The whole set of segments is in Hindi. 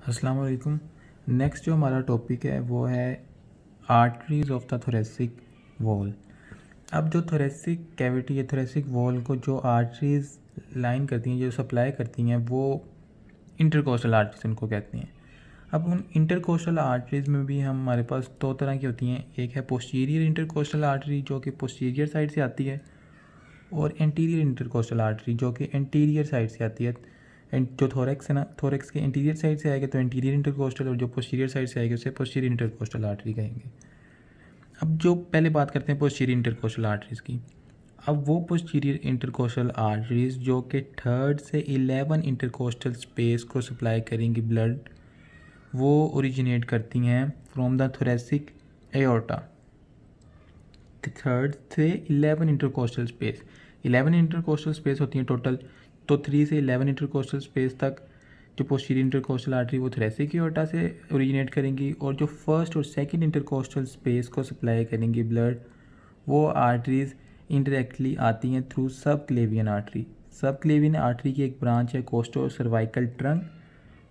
अस्सलाम वालेकुम। नेक्स्ट जो हमारा टॉपिक है वो है arteries of the thoracic wall. अब जो थोरेसिक कैविटी है, थोरेसिक वॉल को जो आर्टरीज़ लाइन करती हैं, जो सप्लाई करती हैं, वो इंटरकोस्टल आर्टरीज़ उनको कहते हैं। अब उन इंटरकोस्टल आर्टरीज़ में भी हमारे पास दो तरह की होती हैं। एक है पोस्टीरियर इंटरकोस्टल आर्टरी जो कि पोस्टीरियर साइड से आती है, और एंटीरियर इंटरकोस्टल आर्टरी जो कि एंटीरियर साइड से आती है। एंड जो थोरेक्स है ना, थोरेक्स के इंटीरियर साइड से आएगा तो इंटीरियर इंटरकोस्टल, और जो पोस्टीरियर साइड से आएगी उसे पोस्टीरियर इंटरकोस्टल आर्टरी कहेंगे। अब जो पहले बात करते हैं पोस्टीरियर इंटरकोस्टल आर्टरीज़ की। अब वो पोस्टीरियर इंटरकोस्टल आर्टरीज़ जो कि 3rd से 11 इंटरकोस्टल स्पेस को सप्लाई करेंगी ब्लड, वो ओरिजिनेट करती हैं from the thoracic aorta. 3rd से 11 इंटरकोस्टल स्पेस, 11 इंटरकोस्टल स्पेस होती हैं टोटल। तो 3 से 11 इंटरकोस्टल स्पेस तक जो पोस्टीरियर इंटरकोस्टल आर्टरी वो थोरेसिक एओर्टा से ओरिजिनेट करेंगी, और जो फर्स्ट और सेकंड इंटरकोस्टल स्पेस को सप्लाई करेंगी ब्लड, वो आर्टरीज़ इंडायरेक्टली आती हैं थ्रू सब क्लेवियन आर्टरी। सब क्लेवियन आर्टरी की एक ब्रांच है costo cervical trunk.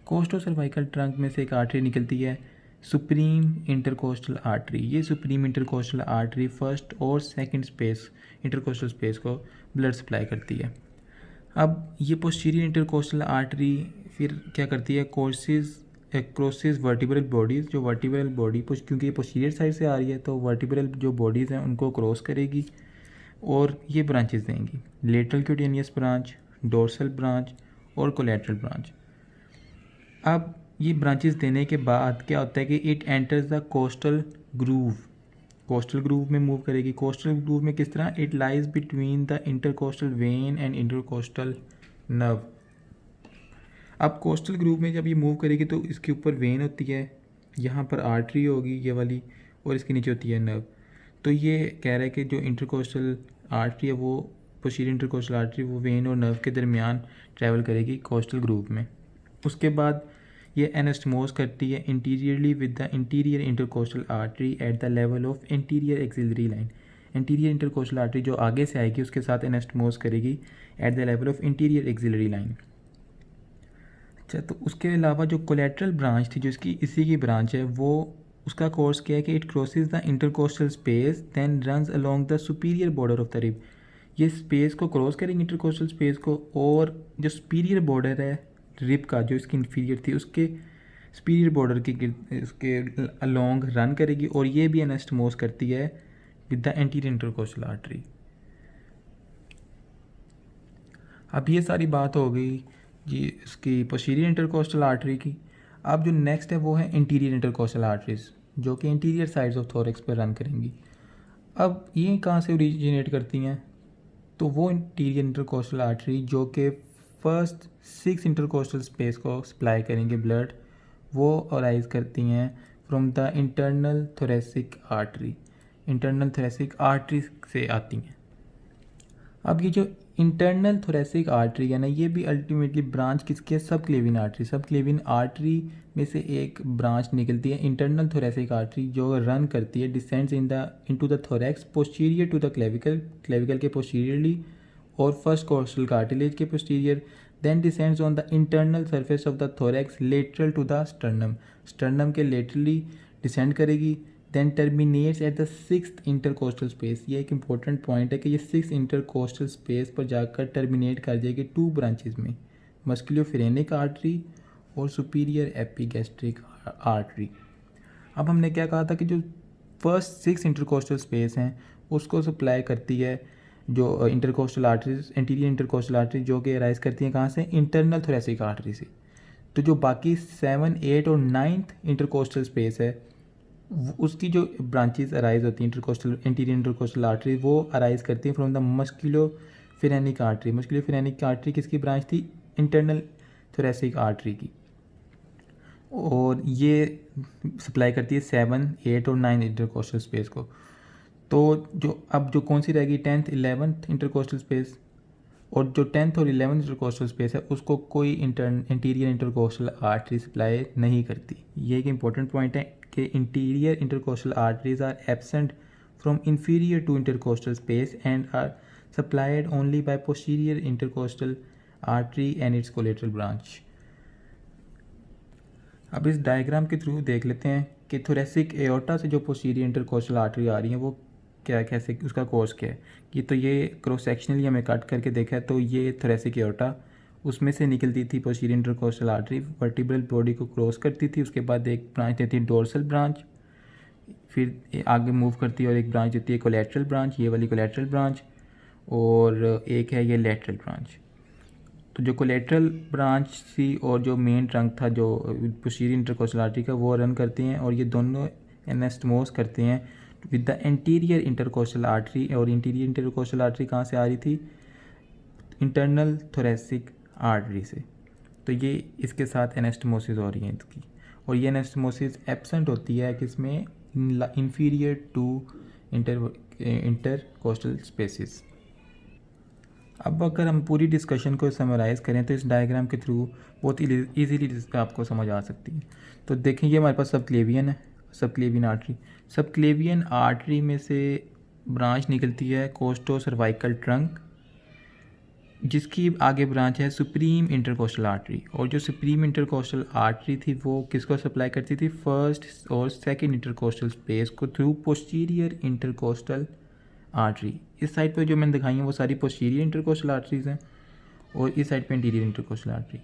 Costo cervical trunk में से एक आर्टरी निकलती है सुप्रीम इंटरकोस्टल आर्टरी। ये सुप्रीम इंटरकोस्टल आर्टरी फर्स्ट और सेकंड स्पेस इंटरकोस्टल स्पेस को ब्लड सप्लाई करती है। अब ये पोस्टीरियर इंटरकोस्टल आर्टरी फिर क्या करती है, क्रॉसेस वर्टिब्रल बॉडीज़। जो वर्टिब्रल बॉडी क्योंकि ये पोस्टीरियर साइड से आ रही है तो वर्टिब्रल जो बॉडीज़ हैं उनको क्रॉस करेगी और ये ब्रांचेस देंगी: lateral cutaneous branch, dorsal branch और कोलैटरल ब्रांच। अब ये ब्रांचेस देने के बाद क्या होता है कि it enters the coastal groove. Coastal groove में मूव करेगी। कोस्टल ग्रूव में किस तरह? It lies between the intercostal when and intercostal nerve. अब कोस्टल ग्रूव में जब ये मूव करेगी तो इसके ऊपर वेन होती है, यहाँ पर आर्टरी होगी ये वाली, और इसके नीचे होती है नर्व। तो ये कह रहा है कि जो इंटरकोस्टल आर्टरी है वो पोस्टीरियर इंटरकोस्टल आर्टरी वो वेन और नर्व के दरमियान ट्रैवल करेगी कोस्टल ग्रूव में। उसके बाद ये एनास्टमोज करती है interiorly with the interior intercostal artery at the level of interior axillary line. Interior intercostal artery जो आगे से आएगी उसके साथ एनास्टमोज करेगी at the level of interior axillary line. अच्छा, तो उसके अलावा जो कोलैटरल ब्रांच थी जो इसकी इसी की ब्रांच है, वो उसका कोर्स क्या है कि it crosses the intercostal space then runs along the superior border of the rib. ये स्पेस को क्रॉस करेंगे इंटरकोस्टल स्पेस को, और जो सुपीरियर बॉर्डर है रिब का जो इसकी इन्फीरियर थी उसके सुपीरियर बॉर्डर के उसके अलोंग रन करेगी, और ये भी एनास्टमोज करती है with the anterior intercostal artery. अब ये सारी बात हो गई जी इसकी पोस्टीरियर इंटरकोस्टल आर्टरी की। अब जो नेक्स्ट है वो है इंटीरियर इंटरकोस्टल आर्टरीज जो कि इंटीरियर साइड्स ऑफ थोरेक्स पर रन करेंगी। अब ये कहाँ से ओरिजिनेट करती हैं? तो वो इंटीरियर इंटरकोस्टल आर्टरी जो कि फर्स्ट 6 इंटरकोस्टल स्पेस को सप्लाई करेंगे ब्लड, वो अराइज करती हैं from the internal thoracic artery. Internal thoracic artery से आती हैं। अब ये जो इंटरनल थोरेसिक आर्टरी है ना, ये भी अल्टीमेटली ब्रांच किसकी है? सब क्लेविन आर्टरी। सब क्लेविन आर्टरी में से एक ब्रांच निकलती है इंटरनल थोरेसिक आर्टरी जो रन करती है descends into the thorax posterior to the clavicle, clavicle के पोस्टीरियरली और फर्स्ट कोस्टल कार्टिलेज के posterior, then descends on the internal surface of the thorax lateral to the sternum. Sternum के लेटरली डिसेंड करेगी, then terminates at the 6th intercostal space. ये एक इंपॉर्टेंट पॉइंट है कि ये 6 इंटरकोस्टल स्पेस पर जाकर टर्मिनेट कर जाएगी 2 ब्रांचेस में, मस्कुलोफेरेनिक आर्टरी और सुपीरियर एपिगैस्ट्रिक आर्टरी। अब हमने क्या कहा था कि जो फर्स्ट 6 इंटरकोस्टल स्पेस हैं उसको सप्लाई करती है जो intercostal arteries, interior intercostal artery जो कि राइज करती हैं कहाँ से? इंटरनल थोरेसिक आर्टरी से। तो जो बाकी 7, 8 और 9th इंटरकोस्टल स्पेस है उसकी जो ब्रांचेस अराइज होती हैं इंटरकोस्टल इंटीरियर इंटरकोस्टल आर्टरी, वो अराइज करती हैं फ्रॉम द मस्कुलोफेरेनिक आर्टरी। मस्कुलोफेरेनिक आर्टरी किसकी ब्रांच थी? इंटरनल थोरेसिक आर्टरी की, और ये सप्लाई करती है 7, 8 और 9 इंटरकोस्टल स्पेस को। तो जो कौन सी रहेगी? 10th 11th intercostal space. और जो 10th और 11th इंटरकोस्टल स्पेस है उसको कोई इंटीरियर इंटरकोस्टल आर्टरी सप्लाई नहीं करती। ये एक इंपॉर्टेंट पॉइंट है कि anterior intercostal arteries are absent from inferior two intercostal space and are supplied only by posterior intercostal artery and its collateral branch. अब इस डायग्राम के थ्रू देख लेते हैं कि थोरेसिक एओर्टा से जो पोस्टीरियर इंटरकोस्टल आर्टरी आ रही है वो क्या, कैसे, उसका कोर्स क्या है। तो ये क्रॉस सेक्शनली हमें कट करके देखा है, तो ये थोरेसिक एओर्टा, उसमें से निकलती थी posterior intercostal artery, vertebral body को क्रॉस करती थी, उसके बाद एक ब्रांच देती है डोर्सल ब्रांच, फिर आगे मूव करती है और एक ब्रांच देती है कोलेटरल ब्रांच, ये वाली कोलेटरल ब्रांच, और एक है ये लेटरल ब्रांच। तो जो कोलेटरल ब्रांच थी और जो मेन ट्रंक था जो पोस्टीरियर इंटरकोस्टल आर्टरी का, वो रन करते हैं और ये दोनों एनास्टमोस करते हैं with the interior intercostal artery. और इंटीरियर इंटरकोस्टल आर्टरी कहाँ से आ रही थी? इंटरनल थोरेसिक आर्टरी से। तो ये इसके साथ एनास्टमोसिस हो रही है इसकी, और ये एनास्टमोसिस एब्सेंट होती है किसमें? Inferior two intercostal spaces. अब अगर हम पूरी डिस्कशन को समराइज़ करें तो इस डायग्राम के थ्रू बहुत ईजीली आपको समझ आ सकती है। तो देखें, ये हमारे पास सबक्लेवियन है, सबक्लेवियन आर्टरी। सबक्लेवियन आर्टरी में से ब्रांच निकलती है कोस्टो सर्वाइकल ट्रंक, जिसकी आगे ब्रांच है सुप्रीम इंटरकोस्टल आर्टरी। और जो सुप्रीम इंटरकोस्टल आर्टरी थी वो किसको सप्लाई करती थी? फर्स्ट और सेकंड इंटरकोस्टल स्पेस को थ्रू पोस्टीरियर इंटरकोस्टल आर्टरी। इस साइड पे जो मैंने दिखाई हैं वो सारी पोस्टीरियर इंटरकोस्टल आर्टरीज हैं, और इस साइड पे anterior intercostal artery.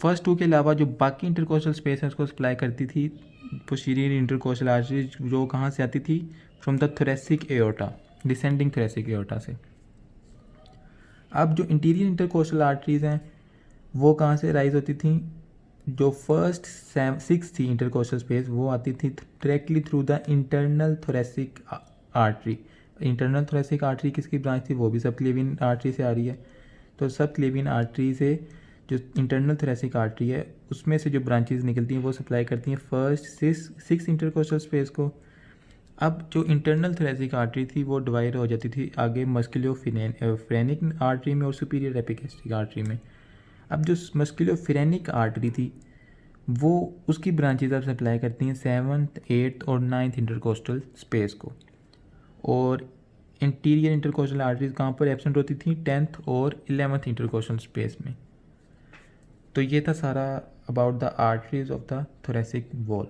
First two के अलावा जो बाकी इंटरकोस्टल स्पेस है उसको सप्लाई करती थी पोस्टीरियर इंटरकोस्टल आर्टरी, जो कहाँ से आती थी? From the thoracic aorta, descending thoracic aorta से। अब जो इंटीरियर इंटरकोस्टल आर्टरीज हैं वो कहाँ से राइज होती थी? जो फर्स्ट 6 थी इंटरकोस्टल स्पेस, वो आती थी directly through the internal thoracic artery. Internal thoracic artery किसकी ब्रांच थी? वो भी सबक्लेवियन आर्टरी से आ रही है। तो सबक्लेवियन आर्टरी से जो इंटरनल थोरेसिक आर्टरी है उसमें से जो ब्रांचेस निकलती हैं वो सप्लाई करती हैं फर्स्ट 6 इंटरकोस्टल स्पेस को। अब जो इंटरनल थोरेसिक आर्टरी थी वो डिवाइड हो जाती थी आगे मस्कुलोफ्रेनिक आर्टरी में और सुपीरियर एपिगैस्ट्रिक आर्टरी में। अब जो मस्कुलोफ्रेनिक आर्टरी थी वो उसकी ब्रांचेज अब सप्लाई करती हैं 7th 8th और 9th इंटरकोस्टल स्पेस को। और इंटीरियर इंटरकोस्टल आर्टरीज कहाँ पर एब्सेंट होती थी? 10th और 11th इंटरकोस्टल स्पेस में। तो ये था सारा about the arteries of the thoracic wall.